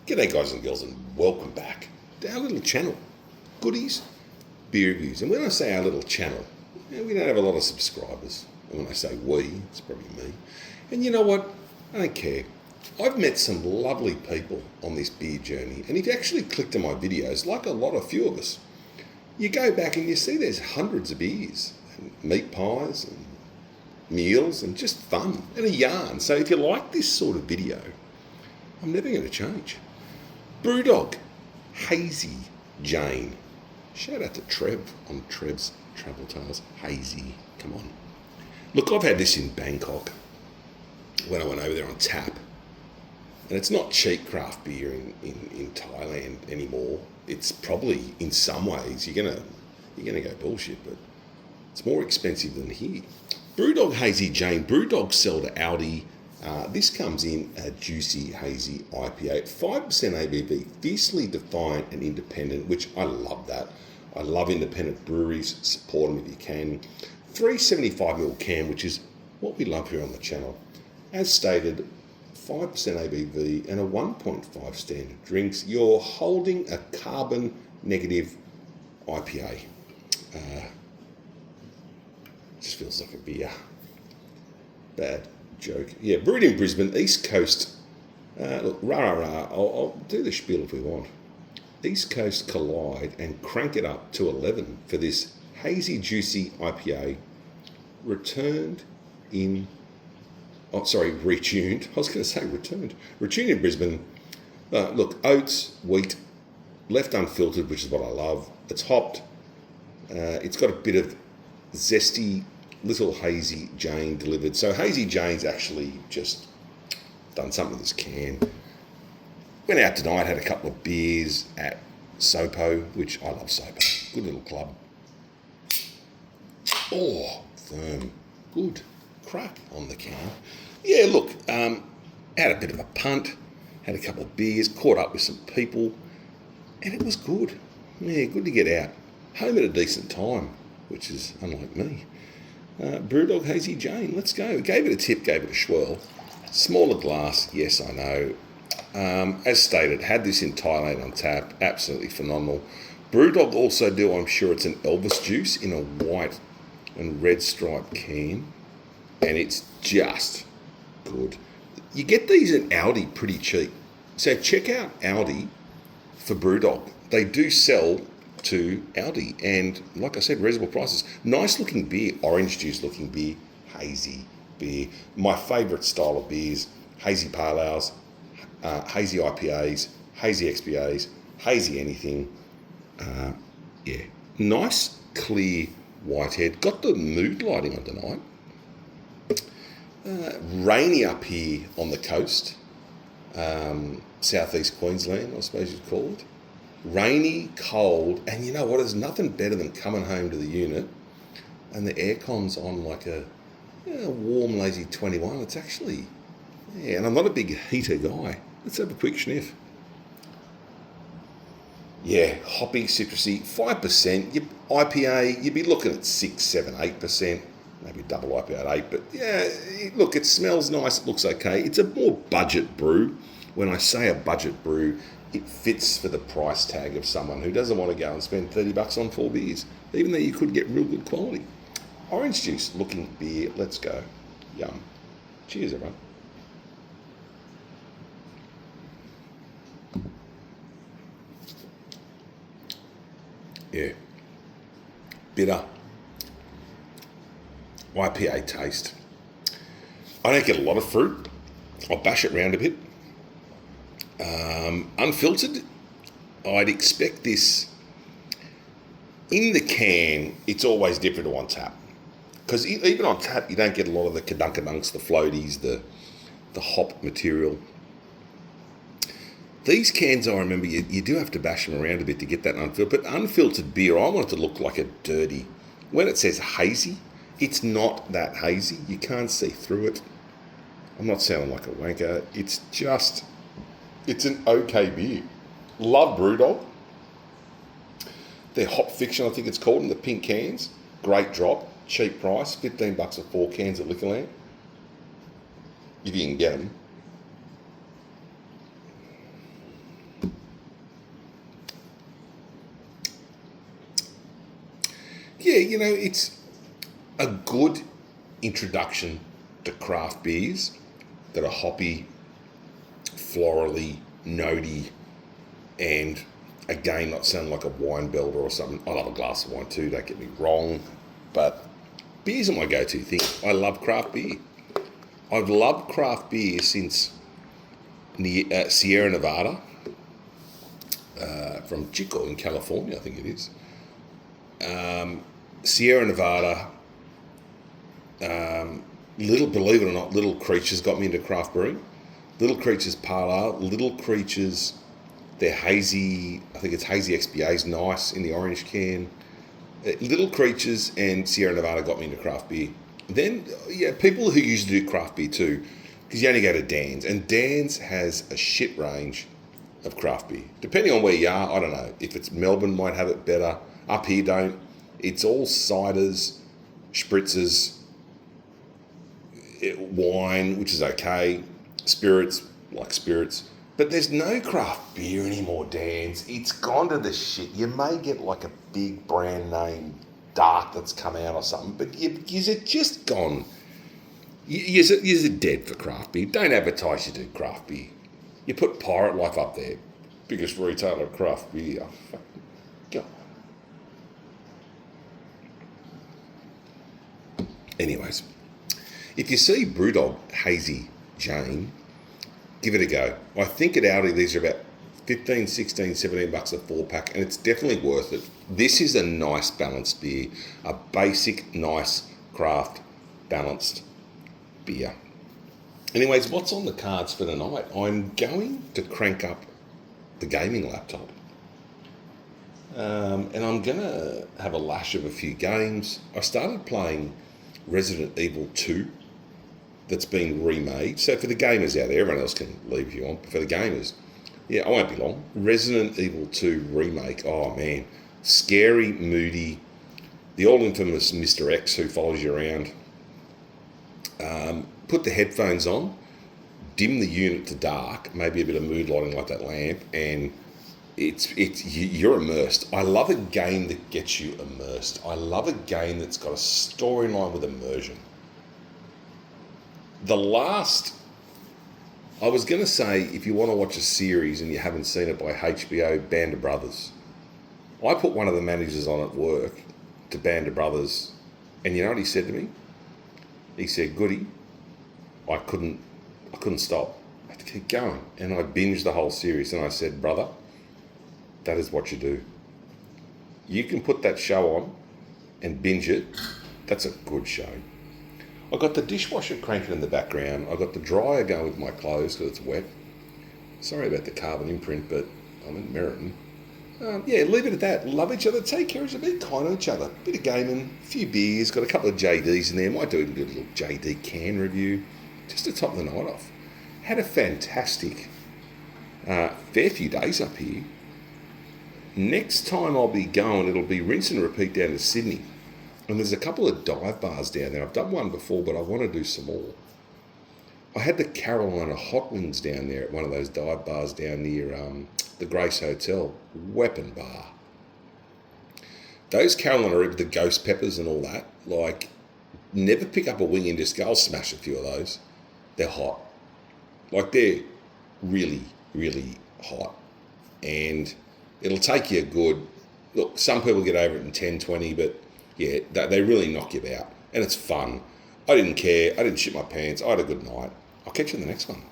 G'day guys and girls and welcome back to our little channel, Goodies Beer Reviews. And when I say our little channel, we don't have a lot of subscribers. And when I say we, it's probably me. And you know what? I don't care. I've met some lovely people on this beer journey. And if you actually clicked on my videos, like a few of us, you go back and you see there's hundreds of beers, and meat pies and meals and just fun and a yarn. So if you like this sort of video, I'm never going to change. Brewdog Hazy Jane. Shout out to Trev on Trev's Travel Tales. Hazy, come on. Look, I've had this in Bangkok when I went over there on tap. And it's not cheap craft beer in Thailand anymore. It's probably, in some ways, you're gonna go bullshit, but it's more expensive than here. Brewdog Hazy Jane. Brewdog sell to Aldi. This comes in a juicy hazy IPA, 5% ABV, fiercely defiant and independent, which I love that. I love independent breweries. Support them if you can. 375ml can, which is what we love here on the channel. As stated, 5% ABV and a 1.5 standard drinks. You're holding a carbon negative IPA. Just feels like a beer. Bad joke. Yeah, brewed in Brisbane, East Coast. Look, I'll do the spiel if we want. East Coast collide and crank it up to 11 for this hazy, juicy IPA. Retuned. I was going to say returned. Retuned in Brisbane. Look, oats, wheat, left unfiltered, which is what I love. It's hopped. It's got a bit of zesty little Hazy Jane delivered. So Hazy Jane's actually just done something with this can. Went out tonight, had a couple of beers at Sopo, which I love Sopo. Good little club. Oh, firm. Good crack on the can. Yeah, look, had a bit of a punt, had a couple of beers, caught up with some people, and it was good. Yeah, good to get out. Home at a decent time, which is unlike me. Brewdog Hazy Jane, let's go. Gave it a tip, gave it a swirl. Smaller glass, yes, I know. As stated, had this in Thailand on tap, absolutely phenomenal. Brewdog also do, I'm sure it's an Elvis juice in a white and red striped can, and it's just good. You get these at Aldi pretty cheap. So check out Aldi for Brewdog. They do sell to Aldi, and like I said, reasonable prices. Nice looking beer, orange juice looking beer, hazy beer. My favourite style of beers: hazy pale ales, hazy IPAs, hazy XPAs, hazy anything. Yeah, nice clear whitehead. Got the mood lighting on tonight. Rainy up here on the coast, southeast Queensland, I suppose you'd call it. Rainy, cold, and you know what? There's nothing better than coming home to the unit and the aircon's on like a warm, lazy 21. It's actually, and I'm not a big heater guy. Let's have a quick sniff. Yeah, hoppy, citrusy, 5%. IPA, you'd be looking at 6, 7, 8%. Maybe double IPA at 8, but yeah, look, it smells nice, it looks okay. It's a more budget brew. When I say a budget brew, it fits for the price tag of someone who doesn't want to go and spend $30 on 4 beers, even though you could get real good quality. Orange juice looking beer, let's go. Yum. Cheers, everyone. Yeah. Bitter. IPA taste. I don't get a lot of fruit. I'll bash it round a bit. Unfiltered, I'd expect this. In the can, it's always different to on tap. Because even on tap, you don't get a lot of the kadunkadunks, the floaties, the hop material. These cans, I remember, you do have to bash them around a bit to get that unfiltered. But unfiltered beer, I want it to look like a dirty. When it says hazy, it's not that hazy. You can't see through it. I'm not sounding like a wanker. It's an okay beer. Love Brewdog. Their Hop Fiction, I think it's called, in the pink cans. Great drop, cheap price, $15 for 4 cans at Liquorland. If you can get them. yeah, it's a good introduction to craft beers that are hoppy, florally, notey, and again, not sound like a wine belter or something. I love a glass of wine too, don't get me wrong, but beers are my go-to thing. I love craft beer. I've loved craft beer since Sierra Nevada, from Chico in California, I think it is. Sierra Nevada, believe it or not, Little Creatures got me into craft brewing. Little Creatures Parlor, Little Creatures, their hazy, I think it's hazy XBA is nice in the orange can. Little Creatures and Sierra Nevada got me into craft beer. Then, yeah, people who used to do craft beer too, because you only go to Dan's, and Dan's has a shit range of craft beer. Depending on where you are, I don't know. If it's Melbourne, might have it better. Up here, don't. It's all ciders, spritzers, wine, which is okay, spirits, like spirits. But there's no craft beer anymore, Dan's. It's gone to the shit. You may get like a big brand name dark that's come out or something, but is it just gone? Is it dead for craft beer? Don't advertise you do craft beer. You put Pirate Life up there, biggest retailer of craft beer. God. Anyways, if you see Brewdog Hazy Jane, give it a go. I think at Aldi these are about 15, 16, 17 bucks a 4-pack, and it's definitely worth it. This is a nice balanced beer, a basic, nice craft balanced beer. Anyways, what's on the cards for tonight? I'm going to crank up the gaming laptop. And I'm going to have a lash of a few games. I started playing Resident Evil 2 that's been remade. So for the gamers out there, everyone else can leave if you want, but for the gamers, yeah, I won't be long. Resident Evil 2 remake. Oh, man. Scary, moody. The all infamous Mr. X who follows you around. Put the headphones on, dim the unit to dark, maybe a bit of mood lighting like that lamp, and you're immersed. I love a game that gets you immersed. I love a game that's got a storyline with immersion. I was going to say, if you want to watch a series and you haven't seen it by HBO, Band of Brothers. I put one of the managers on at work to Band of Brothers, and you know what he said to me? He said, Goody, I couldn't stop. I had to keep going. And I binged the whole series, and I said, brother, that is what you do. You can put that show on and binge it. That's a good show. I got the dishwasher cranking in the background. I got the dryer going with my clothes because it's wet. Sorry about the carbon imprint, but I'm in Meriton. Yeah, leave it at that. Love each other. Take care of each other. Be kind to each other. Bit of gaming, a few beers. Got a couple of JDs in there. Might do a little JD can review just to top the night off. Had a fantastic fair few days up here. Next time I'll be going, it'll be rinse and repeat down to Sydney. And there's a couple of dive bars down there. I've done one before, but I want to do some more. I had the Carolina Hot Wings down there at one of those dive bars down near the Grace Hotel. Weapon bar. Those Carolina Reaper, the ghost peppers and all that, like, never pick up a wing and just go, I'll smash a few of those. They're hot. Like, they're really, really hot. And it'll take you a good... Look, some people get over it in 10, 20, but... yeah, they really knock you out. And it's fun. I didn't care. I didn't shit my pants. I had a good night. I'll catch you in the next one.